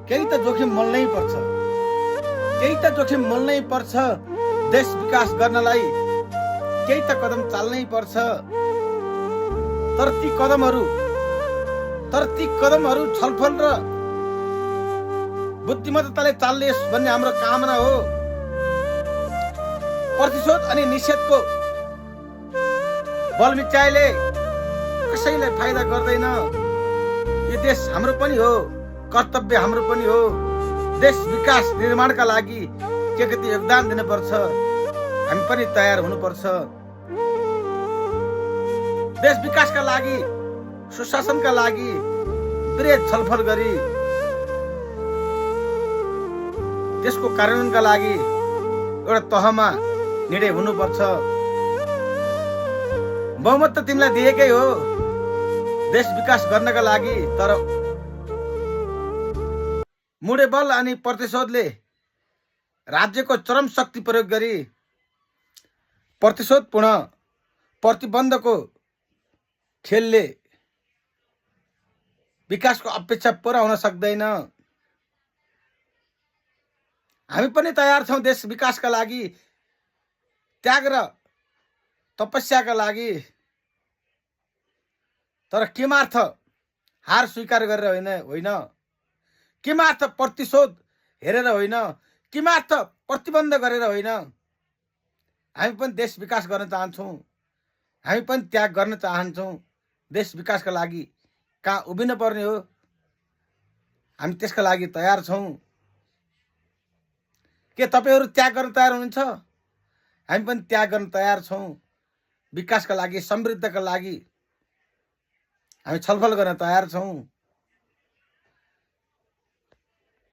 केही त जोखिम मोल्नै पर्छ, केही त जोखिम मोल्नै पर्छ। देश विकास गर्नलाई केही त कदम चाल्नै पर्छ। तर ती कदमहरू छलफल र बुद्धिमत्ताले चालियोस् भन्ने हाम्रो कामना हो। प्रतिशोध अनि निषेधको बलमिचाइले कसैलाई फाइदा गर्दैन। यो देश हाम्रो पनि हो, कर्तव्य हाम्रो पनि हो। देश विकास निर्माणका लागि के कति योगदान दिनुपर्छ, हामी पनि तयार हुनुपर्छ। देश विकासका लागि, सुशासनका लागि वृहत छलफल गरी त्यसको कार्यान्वयनका लागि एउटा तहमा निर्णय हुनुपर्छ। बहुमत त तिमीलाई दिएकै हो देश विकास गर्नका लागि, तर मुडे बल अनि प्रतिशोधले राज्यको चरम शक्ति प्रयोग गरी प्रतिशोधपूर्ण प्रतिबन्धको खेलले विकासको अपेक्षा पूरा हुन सक्दैन। हामी पनि तयार छौँ देश विकासका लागि, त्याग र तपस्याका लागि। तर किमार्थ हार स्वीकार गरेर होइन, किमार्थ प्रतिशोध हेरेर होइन, किमार्थ प्रतिबन्ध गरेर होइन। हामी पनि देश विकास गर्न चाहन्छौँ, हामी पनि त्याग गर्न चाहन्छौँ। देश विकासका लागि कहाँ उभिन पर्ने हो, हामी त्यसका लागि तयार छौँ। के तपाईहरू त्याग गर्न तयार हुनुहुन्छ? हामी पनि त्याग गर्न तयार छौँ। विकासका लागि, समृद्धका लागि हामी छलफल गर्न तयार छौँ।